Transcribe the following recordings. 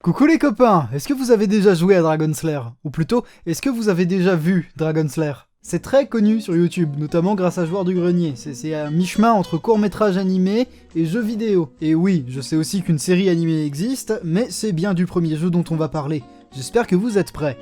Coucou les copains, est-ce que vous avez déjà joué à Dragon Slayer? Ou plutôt, est-ce que vous avez déjà vu Dragon Slayer? C'est très connu sur YouTube, notamment grâce à Joueur du Grenier. C'est à mi-chemin entre court-métrage animé et jeu vidéo. Et oui, je sais aussi qu'une série animée existe, mais c'est bien du premier jeu dont on va parler. J'espère que vous êtes prêts.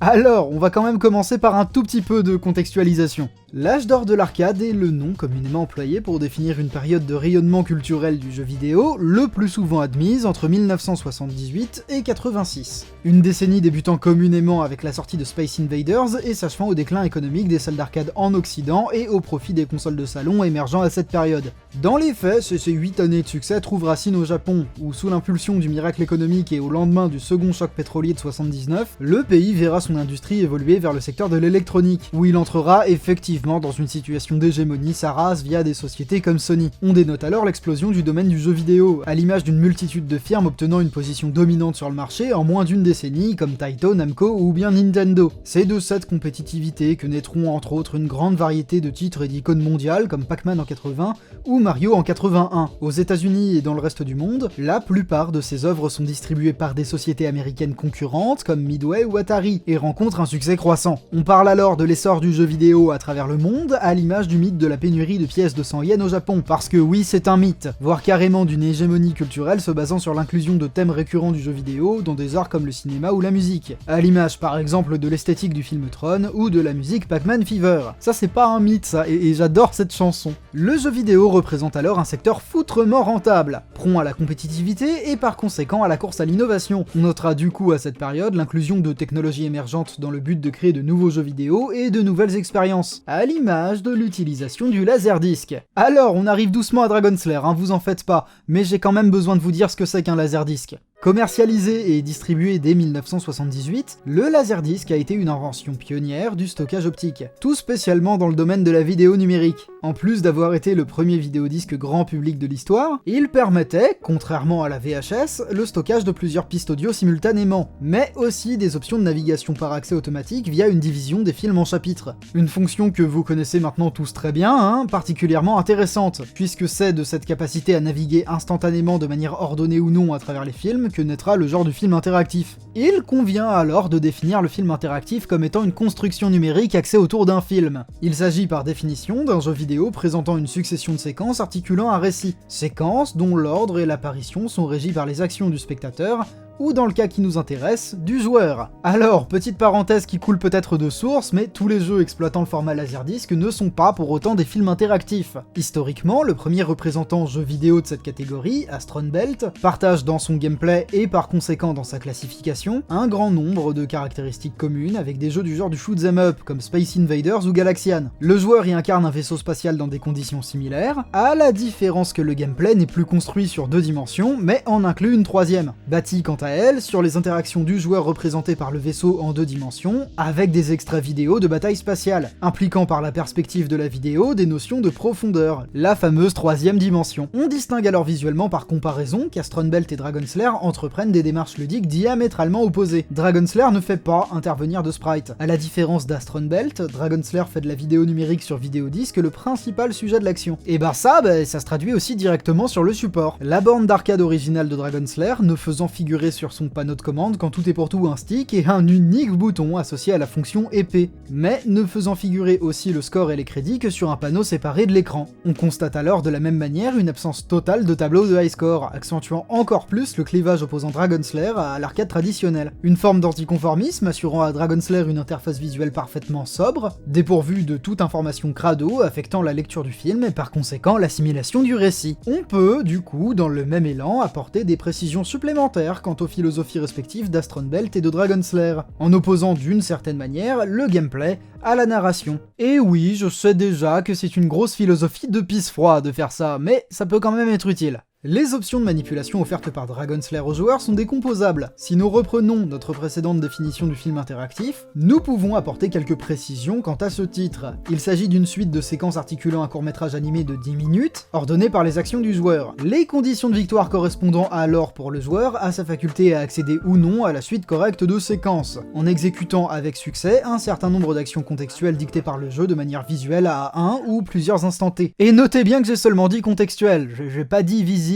Alors, on va quand même commencer par un tout petit peu de contextualisation. L'âge d'or de l'arcade est le nom communément employé pour définir une période de rayonnement culturel du jeu vidéo, le plus souvent admise entre 1978 et 86. Une décennie débutant communément avec la sortie de Space Invaders et s'achevant au déclin économique des salles d'arcade en Occident et au profit des consoles de salon émergeant à cette période. Dans les faits, ces 8 années de succès trouvent racine au Japon, où sous l'impulsion du miracle économique et au lendemain du second choc pétrolier de 79, le pays verra son industrie évoluer vers le secteur de l'électronique, où il entrera effectivement dans une situation d'hégémonie sa race via des sociétés comme Sony. On dénote alors l'explosion du domaine du jeu vidéo, à l'image d'une multitude de firmes obtenant une position dominante sur le marché en moins d'une décennie, comme Taito, Namco ou bien Nintendo. C'est de cette compétitivité que naîtront entre autres une grande variété de titres et d'icônes mondiales comme Pac-Man en 80 ou Mario en 81. Aux États-Unis et dans le reste du monde, la plupart de ces œuvres sont distribuées par des sociétés américaines concurrentes comme Midway ou Atari et rencontrent un succès croissant. On parle alors de l'essor du jeu vidéo à travers le monde, à l'image du mythe de la pénurie de pièces de 100 yens au Japon, parce que oui, c'est un mythe, voire carrément d'une hégémonie culturelle se basant sur l'inclusion de thèmes récurrents du jeu vidéo dans des arts comme le cinéma ou la musique, à l'image par exemple de l'esthétique du film Tron ou de la musique Pac-Man Fever. Ça c'est pas un mythe ça, et j'adore cette chanson. Le jeu vidéo représente alors un secteur foutrement rentable, prompt à la compétitivité et par conséquent à la course à l'innovation. On notera du coup à cette période l'inclusion de technologies émergentes dans le but de créer de nouveaux jeux vidéo et de nouvelles expériences, à l'image de l'utilisation du laserdisc. Alors, on arrive doucement à Dragon Slayer, vous en faites pas, mais j'ai quand même besoin de vous dire ce que c'est qu'un laserdisc. Commercialisé et distribué dès 1978, le laserdisc a été une invention pionnière du stockage optique, tout spécialement dans le domaine de la vidéo numérique. En plus d'avoir été le premier vidéodisque grand public de l'histoire, il permettait, contrairement à la VHS, le stockage de plusieurs pistes audio simultanément, mais aussi des options de navigation par accès automatique via une division des films en chapitres. Une fonction que vous connaissez maintenant tous très bien, particulièrement intéressante, puisque c'est de cette capacité à naviguer instantanément de manière ordonnée ou non à travers les films que naîtra le genre du film interactif. Il convient alors de définir le film interactif comme étant une construction numérique axée autour d'un film. Il s'agit par définition d'un jeu vidéo présentant une succession de séquences articulant un récit. Séquences dont l'ordre et l'apparition sont régis par les actions du spectateur, ou dans le cas qui nous intéresse, du joueur. Alors, petite parenthèse qui coule peut-être de source, mais tous les jeux exploitant le format laserdisc ne sont pas pour autant des films interactifs. Historiquement, le premier représentant jeu vidéo de cette catégorie, Astron Belt, partage dans son gameplay et par conséquent dans sa classification, un grand nombre de caractéristiques communes avec des jeux du genre du shoot'em up comme Space Invaders ou Galaxian. Le joueur y incarne un vaisseau spatial dans des conditions similaires, à la différence que le gameplay n'est plus construit sur 2 dimensions, mais en inclut une troisième, bâtie quant à elle sur les interactions du joueur représentées par le vaisseau en 2 dimensions, avec des extraits vidéo de bataille spatiale, impliquant par la perspective de la vidéo des notions de profondeur, la fameuse 3ème dimension. On distingue alors visuellement par comparaison qu'Astron Belt et Dragon Slayer entreprennent des démarches ludiques diamétralement opposées. Dragon Slayer ne fait pas intervenir de sprite. À la différence d'Astron Belt, Dragon Slayer fait de la vidéo numérique sur vidéodisque le principal sujet de l'action. Et ça se traduit aussi directement sur le support. La borne d'arcade originale de Dragon Slayer ne faisant figurer sur son panneau de commande qu'en tout et pour tout un stick et un unique bouton associé à la fonction épée, mais ne faisant figurer aussi le score et les crédits que sur un panneau séparé de l'écran. On constate alors de la même manière une absence totale de tableau de high score, accentuant encore plus le clivage opposant Dragon Slayer à l'arcade traditionnelle. Une forme d'anticonformisme assurant à Dragon Slayer une interface visuelle parfaitement sobre, dépourvue de toute information crado affectant la lecture du film et par conséquent l'assimilation du récit. On peut, du coup, dans le même élan, apporter des précisions supplémentaires quant aux philosophies respectives d'Astron Belt et de Dragon Slayer, en opposant d'une certaine manière le gameplay à la narration. Et oui, je sais déjà que c'est une grosse philosophie de pisse froid de faire ça, mais ça peut quand même être utile. Les options de manipulation offertes par Dragon Slayer aux joueurs sont décomposables. Si nous reprenons notre précédente définition du film interactif, nous pouvons apporter quelques précisions quant à ce titre. Il s'agit d'une suite de séquences articulant un court-métrage animé de 10 minutes, ordonné par les actions du joueur. Les conditions de victoire correspondant alors pour le joueur à sa faculté à accéder ou non à la suite correcte de séquences, en exécutant avec succès un certain nombre d'actions contextuelles dictées par le jeu de manière visuelle à un ou plusieurs instants T. Et notez bien que j'ai seulement dit contextuel, j'ai pas dit visible,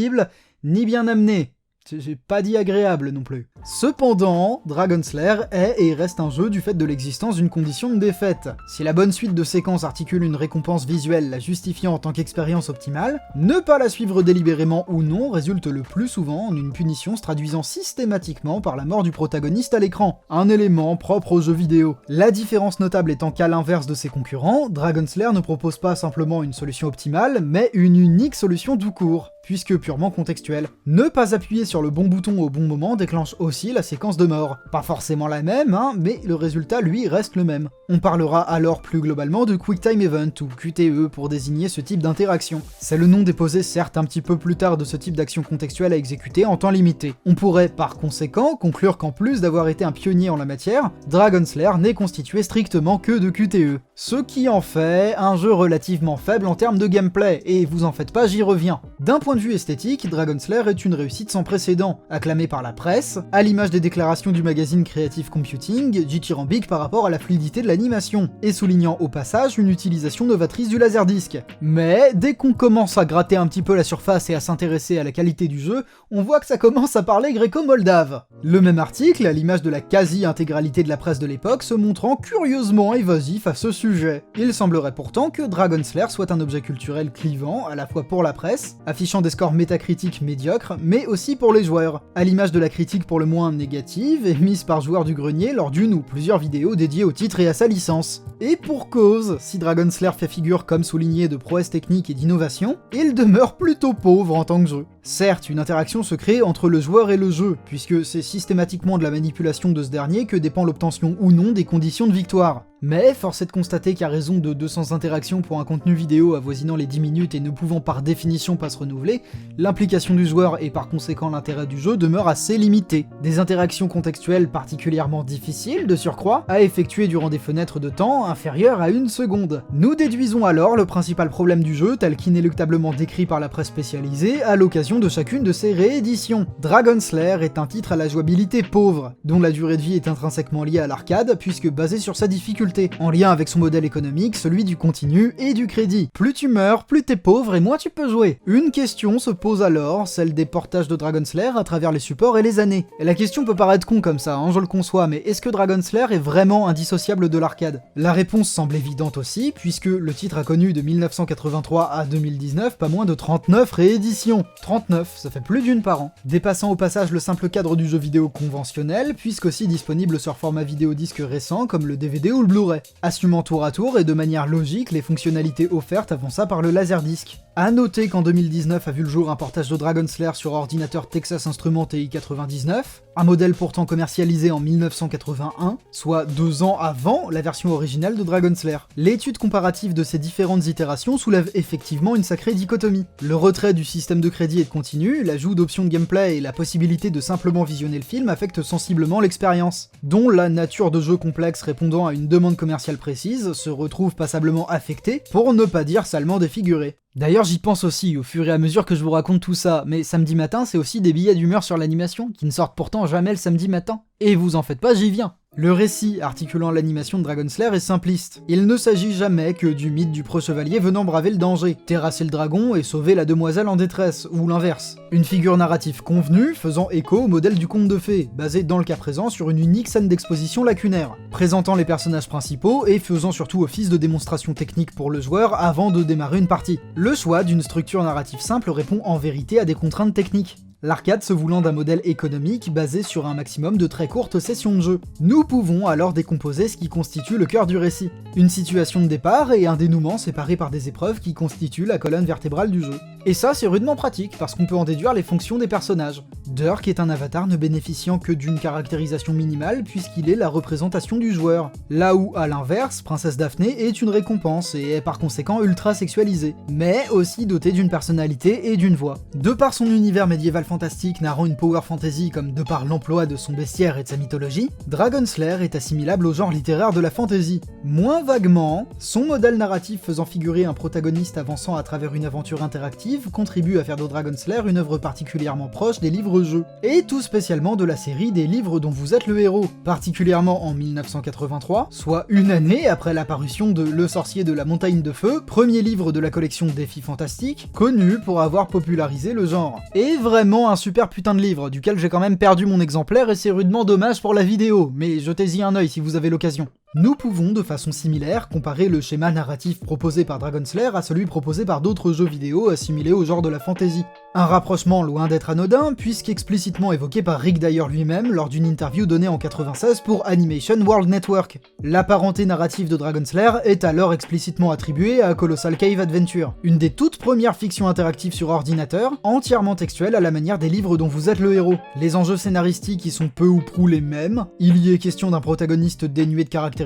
ni bien amené. J'ai pas dit agréable non plus. Cependant, Dragon Slayer est et reste un jeu du fait de l'existence d'une condition de défaite. Si la bonne suite de séquences articule une récompense visuelle la justifiant en tant qu'expérience optimale, ne pas la suivre délibérément ou non résulte le plus souvent en une punition se traduisant systématiquement par la mort du protagoniste à l'écran, un élément propre aux jeux vidéo. La différence notable étant qu'à l'inverse de ses concurrents, Dragon Slayer ne propose pas simplement une solution optimale, mais une unique solution tout court, puisque purement contextuelle. Ne pas appuyer sur le bon bouton au bon moment déclenche aussi la séquence de mort. Pas forcément la même, mais le résultat lui reste le même. On parlera alors plus globalement de QuickTime Event, ou QTE pour désigner ce type d'interaction. C'est le nom déposé certes un petit peu plus tard de ce type d'action contextuelle à exécuter en temps limité. On pourrait par conséquent conclure qu'en plus d'avoir été un pionnier en la matière, Dragon Slayer n'est constitué strictement que de QTE. Ce qui en fait un jeu relativement faible en termes de gameplay, et vous en faites pas, j'y reviens. D'un point de vue esthétique, Dragon Slayer est une réussite sans précédent, acclamée par la presse, à l'image des déclarations du magazine Creative Computing, dithyrambique par rapport à la fluidité de l'animation, et soulignant au passage une utilisation novatrice du laserdisc. Mais dès qu'on commence à gratter un petit peu la surface et à s'intéresser à la qualité du jeu, on voit que ça commence à parler gréco-moldave. Le même article, à l'image de la quasi-intégralité de la presse de l'époque, se montrant curieusement évasif à ce sujet. Il semblerait pourtant que Dragon Slayer soit un objet culturel clivant, à la fois pour la presse, affichant des scores métacritiques médiocres, mais aussi pour les joueurs, à l'image de la critique pour le moins négative, émise par Joueur du Grenier lors d'une ou plusieurs vidéos dédiées au titre et à sa licence. Et pour cause, si Dragon Slayer fait figure comme souligné de prouesse technique et d'innovation, il demeure plutôt pauvre en tant que jeu. Certes, une interaction se crée entre le joueur et le jeu, puisque c'est systématiquement de la manipulation de ce dernier que dépend l'obtention ou non des conditions de victoire. Mais force est de constater qu'à raison de 200 interactions pour un contenu vidéo avoisinant les 10 minutes et ne pouvant par définition pas se renouveler, l'implication du joueur et par conséquent l'intérêt du jeu demeure assez limité. Des interactions contextuelles particulièrement difficiles de surcroît à effectuer durant des fenêtres de temps inférieures à 1 seconde. Nous déduisons alors le principal problème du jeu tel qu'inéluctablement décrit par la presse spécialisée à l'occasion de chacune de ses rééditions. Dragon Slayer est un titre à la jouabilité pauvre, dont la durée de vie est intrinsèquement liée à l'arcade puisque basée sur sa difficulté, en lien avec son modèle économique, celui du continu et du crédit. Plus tu meurs, plus t'es pauvre et moins tu peux jouer. Une question se pose alors, celle des portages de Dragon Slayer à travers les supports et les années. Et la question peut paraître con comme ça, je le conçois, mais est-ce que Dragon Slayer est vraiment indissociable de l'arcade? La réponse semble évidente aussi, puisque le titre a connu de 1983 à 2019 pas moins de 39 rééditions. 39, ça fait plus d'une par an. Dépassant au passage le simple cadre du jeu vidéo conventionnel, puisqu'aussi disponible sur format vidéo-disque récent comme le DVD ou le Blu-ray, assumant tour à tour et de manière logique les fonctionnalités offertes avant ça par le Laserdisc. A noter qu'en 2019 a vu le jour un portage de Dragon Slayer sur ordinateur Texas Instruments TI-99, un modèle pourtant commercialisé en 1981, soit 2 ans avant la version originale de Dragon Slayer. L'étude comparative de ces différentes itérations soulève effectivement une sacrée dichotomie. Le retrait du système de crédit et de continu, l'ajout d'options de gameplay et la possibilité de simplement visionner le film affectent sensiblement l'expérience, dont la nature de jeu complexe répondant à une demande commerciale précise se retrouve passablement affectée, pour ne pas dire salement défigurée. D'ailleurs j'y pense aussi au fur et à mesure que je vous raconte tout ça, mais samedi matin c'est aussi des billets d'humeur sur l'animation, qui ne sortent pourtant jamais le samedi matin. Et vous en faites pas, j'y viens. Le récit articulant l'animation de Dragon Slayer est simpliste. Il ne s'agit jamais que du mythe du preux-chevalier venant braver le danger, terrasser le dragon et sauver la demoiselle en détresse, ou l'inverse. Une figure narrative convenue, faisant écho au modèle du conte de fées, basé dans le cas présent sur une unique scène d'exposition lacunaire, présentant les personnages principaux et faisant surtout office de démonstration technique pour le joueur avant de démarrer une partie. Le choix d'une structure narrative simple répond en vérité à des contraintes techniques. L'arcade se voulant d'un modèle économique basé sur un maximum de très courtes sessions de jeu. Nous pouvons alors décomposer ce qui constitue le cœur du récit. Une situation de départ et un dénouement séparés par des épreuves qui constituent la colonne vertébrale du jeu. Et ça c'est rudement pratique, parce qu'on peut en déduire les fonctions des personnages. Dirk est un avatar ne bénéficiant que d'une caractérisation minimale, puisqu'il est la représentation du joueur. Là où, à l'inverse, Princesse Daphné est une récompense, et est par conséquent ultra sexualisée, mais aussi dotée d'une personnalité et d'une voix. De par son univers médiéval fantastique narrant une power fantasy comme de par l'emploi de son bestiaire et de sa mythologie, Dragon Slayer est assimilable au genre littéraire de la fantasy. Moins vaguement, son modèle narratif faisant figurer un protagoniste avançant à travers une aventure interactive contribue à faire de Dragon Slayer une œuvre particulièrement proche des livres-jeux, et tout spécialement de la série des livres dont vous êtes le héros, particulièrement en 1983, soit une année après l'apparition de Le Sorcier de la Montagne de Feu, premier livre de la collection Défis Fantastiques, connu pour avoir popularisé le genre. Et vraiment un super putain de livre, duquel j'ai quand même perdu mon exemplaire et c'est rudement dommage pour la vidéo, mais jetez-y un œil si vous avez l'occasion. Nous pouvons de façon similaire comparer le schéma narratif proposé par Dragon Slayer à celui proposé par d'autres jeux vidéo assimilés au genre de la fantasy. Un rapprochement loin d'être anodin, puisqu'explicitement évoqué par Rick Dyer lui-même lors d'une interview donnée en 96 pour Animation World Network. La parenté narrative de Dragon Slayer est alors explicitement attribuée à Colossal Cave Adventure, une des toutes premières fictions interactives sur ordinateur, entièrement textuelles à la manière des livres dont vous êtes le héros. Les enjeux scénaristiques y sont peu ou prou les mêmes, il y est question d'un protagoniste dénué de caractérisation,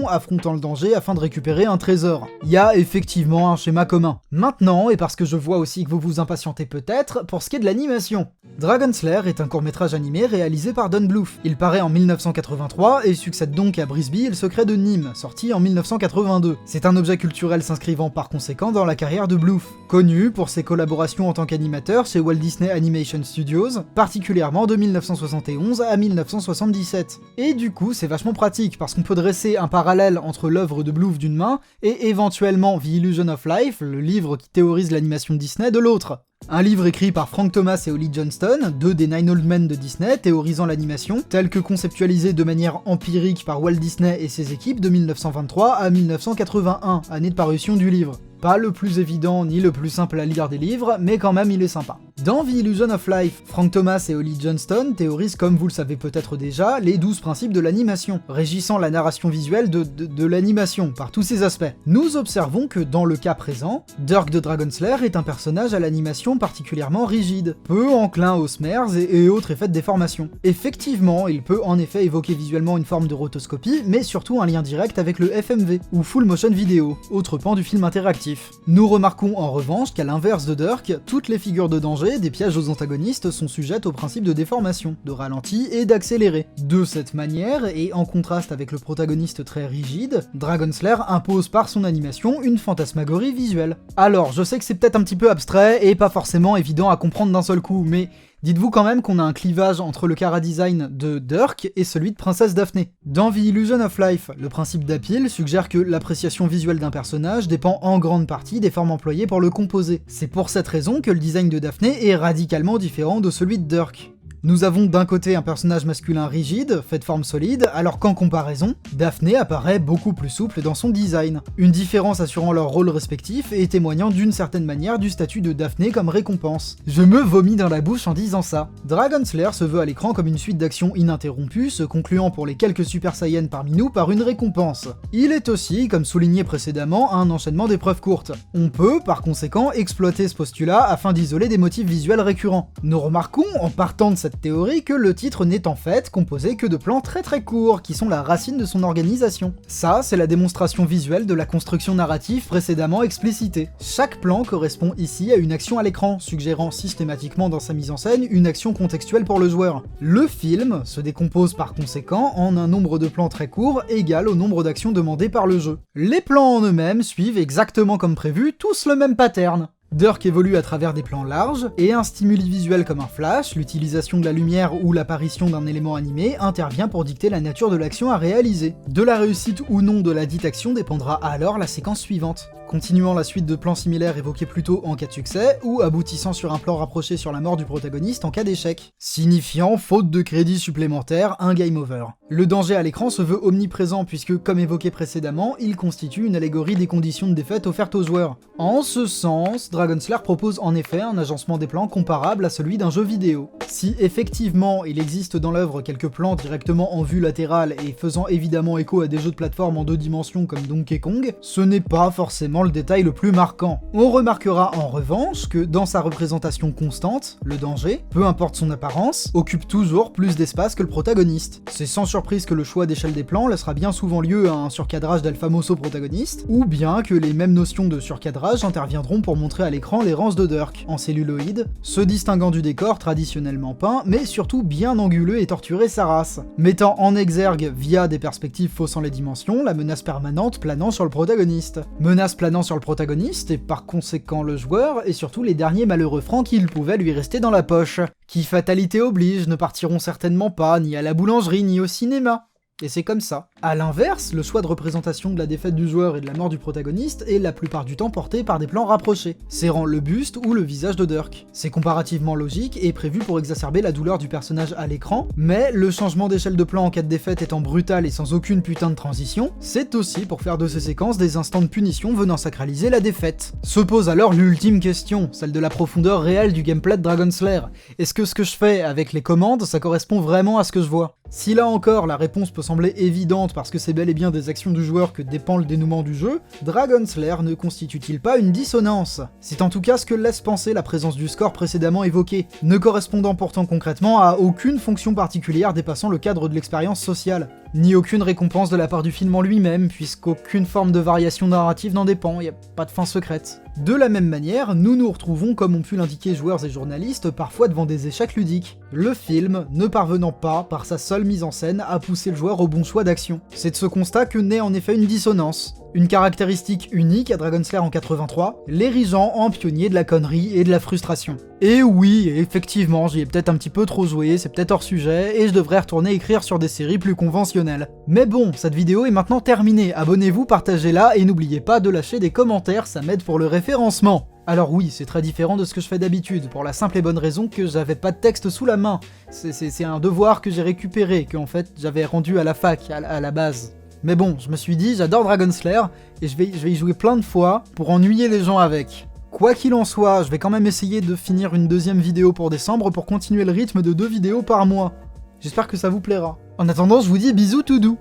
affrontant le danger afin de récupérer un trésor. Il y a effectivement un schéma commun. Maintenant, et parce que je vois aussi que vous vous impatientez peut-être, pour ce qui est de l'animation. Dragon Slayer est un court-métrage animé réalisé par Don Bluth. Il paraît en 1983 et succède donc à Brisby et le secret de Nîmes, sorti en 1982. C'est un objet culturel s'inscrivant par conséquent dans la carrière de Bluth, connu pour ses collaborations en tant qu'animateur chez Walt Disney Animation Studios, particulièrement de 1971 à 1977. Et du coup, c'est vachement pratique, parce qu'on peut dresser un parallèle entre l'œuvre de Bluth d'une main et éventuellement The Illusion of Life, le livre qui théorise l'animation Disney, de l'autre. Un livre écrit par Frank Thomas et Ollie Johnston, deux des Nine Old Men de Disney théorisant l'animation, telle que conceptualisée de manière empirique par Walt Disney et ses équipes de 1923 à 1981, année de parution du livre. Pas le plus évident ni le plus simple à lire des livres, mais quand même il est sympa. Dans The Illusion of Life, Frank Thomas et Ollie Johnston théorisent, comme vous le savez peut-être déjà, les 12 principes de l'animation, régissant la narration visuelle de l'animation, par tous ses aspects. Nous observons que dans le cas présent, Dirk de Dragon Slayer est un personnage à l'animation particulièrement rigide, peu enclin aux smears et autres effets de déformation. Effectivement, il peut en effet évoquer visuellement une forme de rotoscopie, mais surtout un lien direct avec le FMV, ou Full Motion Video, autre pan du film interactif. Nous remarquons en revanche qu'à l'inverse de Dirk, toutes les figures de danger, des pièges aux antagonistes, sont sujettes au principe de déformation, de ralenti et d'accéléré. De cette manière, et en contraste avec le protagoniste très rigide, Dragon Slayer impose par son animation une fantasmagorie visuelle. Alors, je sais que c'est peut-être un petit peu abstrait et pas forcément évident à comprendre d'un seul coup, mais dites-vous quand même qu'on a un clivage entre le chara-design de Dirk et celui de Princesse Daphné. Dans The Illusion of Life, le principe d'Appeal suggère que l'appréciation visuelle d'un personnage dépend en grande partie des formes employées pour le composer. C'est pour cette raison que le design de Daphné est radicalement différent de celui de Dirk. Nous avons d'un côté un personnage masculin rigide, fait de forme solide, alors qu'en comparaison, Daphné apparaît beaucoup plus souple dans son design. Une différence assurant leur rôle respectif et témoignant d'une certaine manière du statut de Daphné comme récompense. Je me vomis dans la bouche en disant ça. Dragon Slayer se veut à l'écran comme une suite d'actions ininterrompues, se concluant pour les quelques Super Saiyans parmi nous par une récompense. Il est aussi, comme souligné précédemment, un enchaînement d'épreuves courtes. On peut, par conséquent, exploiter ce postulat afin d'isoler des motifs visuels récurrents. Nous remarquons, en partant de cette théorie, que le titre n'est en fait composé que de plans très courts, qui sont la racine de son organisation. Ça, c'est la démonstration visuelle de la construction narrative précédemment explicitée. Chaque plan correspond ici à une action à l'écran, suggérant systématiquement dans sa mise en scène une action contextuelle pour le joueur. Le film se décompose par conséquent en un nombre de plans très courts égal au nombre d'actions demandées par le jeu. Les plans en eux-mêmes suivent exactement comme prévu, tous le même pattern. Dirk évolue à travers des plans larges, et un stimuli visuel comme un flash, l'utilisation de la lumière ou l'apparition d'un élément animé intervient pour dicter la nature de l'action à réaliser. De la réussite ou non de la dite action dépendra alors la séquence suivante, continuant la suite de plans similaires évoqués plus tôt en cas de succès, ou aboutissant sur un plan rapproché sur la mort du protagoniste en cas d'échec, signifiant, faute de crédit supplémentaire, un game over. Le danger à l'écran se veut omniprésent puisque, comme évoqué précédemment, il constitue une allégorie des conditions de défaite offertes aux joueurs. En ce sens, Dragon Slayer propose en effet un agencement des plans comparable à celui d'un jeu vidéo. Si effectivement il existe dans l'œuvre quelques plans directement en vue latérale et faisant évidemment écho à des jeux de plateforme en 2 dimensions comme Donkey Kong, ce n'est pas forcément forcément le détail le plus marquant. On remarquera en revanche que dans sa représentation constante, le danger, peu importe son apparence, occupe toujours plus d'espace que le protagoniste. C'est sans surprise que le choix d'échelle des plans laissera bien souvent lieu à un surcadrage d'Al Famoso protagoniste, ou bien que les mêmes notions de surcadrage interviendront pour montrer à l'écran l'errance de Dirk, en celluloïd, se distinguant du décor traditionnellement peint, mais surtout bien anguleux et torturé sa race, mettant en exergue, via des perspectives faussant les dimensions, la menace permanente planant sur le protagoniste. Menace planant sur le protagoniste, et par conséquent le joueur, et surtout les derniers malheureux francs qu'il pouvait lui rester dans la poche. Qui fatalité oblige, ne partiront certainement pas, ni à la boulangerie, ni au cinéma. Et c'est comme ça. A l'inverse, le choix de représentation de la défaite du joueur et de la mort du protagoniste est la plupart du temps porté par des plans rapprochés, serrant le buste ou le visage de Dirk. C'est comparativement logique et prévu pour exacerber la douleur du personnage à l'écran, mais le changement d'échelle de plan en cas de défaite étant brutal et sans aucune putain de transition, c'est aussi pour faire de ces séquences des instants de punition venant sacraliser la défaite. Se pose alors l'ultime question, celle de la profondeur réelle du gameplay de Dragon Slayer. Est-ce que ce que je fais avec les commandes, ça correspond vraiment à ce que je vois? Si là encore la réponse peut sembler évidente parce que c'est bel et bien des actions du joueur que dépend le dénouement du jeu, Dragon Slayer ne constitue-t-il pas une dissonance? C'est en tout cas ce que laisse penser la présence du score précédemment évoqué, ne correspondant pourtant concrètement à aucune fonction particulière dépassant le cadre de l'expérience sociale, ni aucune récompense de la part du film en lui-même, puisqu'aucune forme de variation narrative n'en dépend, y a pas de fin secrète. De la même manière, nous nous retrouvons, comme ont pu l'indiquer joueurs et journalistes, parfois devant des échecs ludiques. Le film ne parvenant pas, par sa seule mise en scène, à pousser le joueur au bon choix d'action. C'est de ce constat que naît en effet une dissonance. Une caractéristique unique à Dragon Slayer en 83, l'érigeant en pionnier de la connerie et de la frustration. Et oui, effectivement, j'y ai peut-être un petit peu trop joué, c'est peut-être hors sujet, et je devrais retourner écrire sur des séries plus conventionnelles. Mais bon, cette vidéo est maintenant terminée, abonnez-vous, partagez-la, et n'oubliez pas de lâcher des commentaires, ça m'aide pour le référencement. Alors oui, c'est très différent de ce que je fais d'habitude, pour la simple et bonne raison que j'avais pas de texte sous la main. C'est un devoir que j'ai récupéré, que en fait j'avais rendu à la fac, à la base. Mais bon, je me suis dit, j'adore Dragon Slayer, et je vais y jouer plein de fois pour ennuyer les gens avec. Quoi qu'il en soit, je vais quand même essayer de finir une deuxième vidéo pour décembre pour continuer le rythme de 2 vidéos par mois. J'espère que ça vous plaira. En attendant, je vous dis bisous tout doux.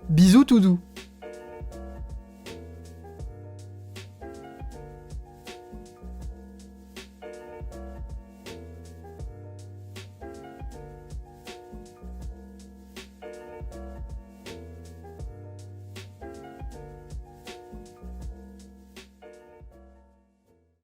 Bisous tout doux.